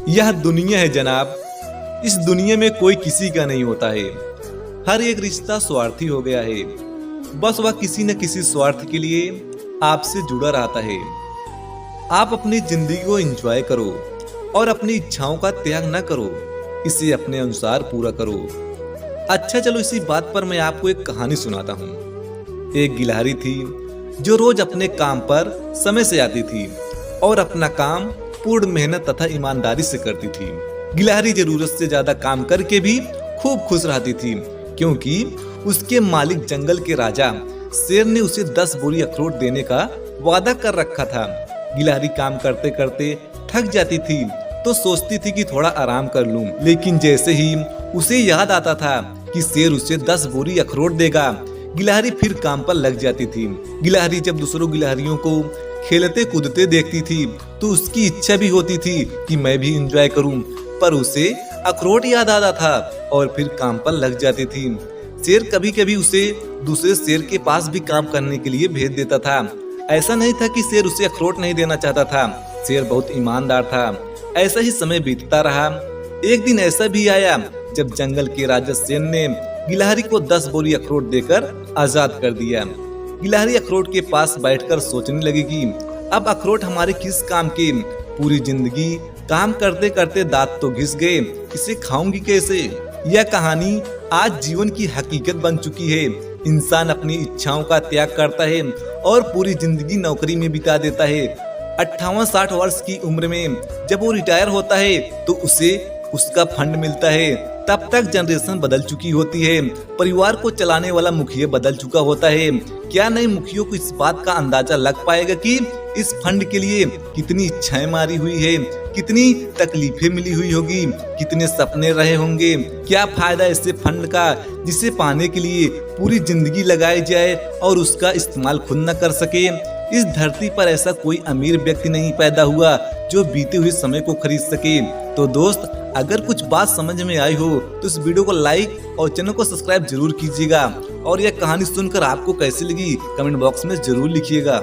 यह दुनिया है जनाब। इस दुनिया में कोई किसी का नहीं होता है। हर एक रिश्ता स्वार्थी हो गया है। बस वह किसी न किसी स्वार्थ के लिए आपसे जुड़ा रहता है। आप अपनी जिंदगी को एंजॉय करो और अपनी इच्छाओं का त्याग न करो। इसे अपने अनुसार पूरा करो। अच्छा चलो, इसी बात पर मैं आपको एक कहानी सुनाता हूँ। एक गिलहरी थी जो रोज अपने काम पर समय से आती थी और अपना काम पूर्ण मेहनत तथा ईमानदारी से करती थी। गिलहरी जरूरत से ज्यादा काम करके भी खूब खुश रहती थी, क्योंकि उसके मालिक जंगल के राजा शेर ने उसे 10 बोरी अखरोट देने का वादा कर रखा था। गिलहरी काम करते करते थक जाती थी तो सोचती थी कि थोड़ा आराम कर लूं, लेकिन जैसे ही उसे याद आता था कि शेर उसे 10 बोरी अखरोट देगा, गिलहरी फिर काम पर लग जाती थी। गिलहरी जब दूसरों गिलहरियों को खेलते कूदते देखती थी तो उसकी इच्छा भी होती थी कि मैं भी एंजॉय करूं, पर उसे अखरोट याद आता था और फिर काम पर लग जाती थी। शेर कभी कभी उसे दूसरे शेर के पास भी काम करने के लिए भेज देता था। ऐसा नहीं था कि शेर उसे अखरोट नहीं देना चाहता था, शेर बहुत ईमानदार था। ऐसा ही समय बीतता रहा। एक दिन ऐसा भी आया जब जंगल के राजा शेर ने गिलहरी को 10 बोरी अखरोट देकर आजाद कर दिया। गिलहरी अखरोट के पास बैठकर सोचने लगी कि अब अखरोट हमारे किस काम के। पूरी जिंदगी काम करते करते दांत तो घिस गए, इसे खाऊंगी कैसे। यह कहानी आज जीवन की हकीकत बन चुकी है। इंसान अपनी इच्छाओं का त्याग करता है और पूरी जिंदगी नौकरी में बिता देता है। 58-60 वर्ष की उम्र में जब वो रिटायर होता है तो उसे उसका फंड मिलता है। तब तक जनरेशन बदल चुकी होती है, परिवार को चलाने वाला मुखिया बदल चुका होता है। क्या नए मुखियों को इस बात का अंदाजा लग पाएगा कि इस फंड के लिए कितनी इच्छाएं मारी हुई है, कितनी तकलीफें मिली हुई होगी, कितने सपने रहे होंगे। क्या फायदा ऐसे फंड का जिसे पाने के लिए पूरी जिंदगी लगाई जाए और उसका इस्तेमाल खुद न कर सके। इस धरती पर ऐसा कोई अमीर व्यक्ति नहीं पैदा हुआ जो बीते हुए समय को खरीद सके। तो दोस्त, अगर कुछ बात समझ में आई हो तो इस वीडियो को लाइक और चैनल को सब्सक्राइब जरूर कीजिएगा। और यह कहानी सुनकर आपको कैसी लगी कमेंट बॉक्स में जरूर लिखिएगा।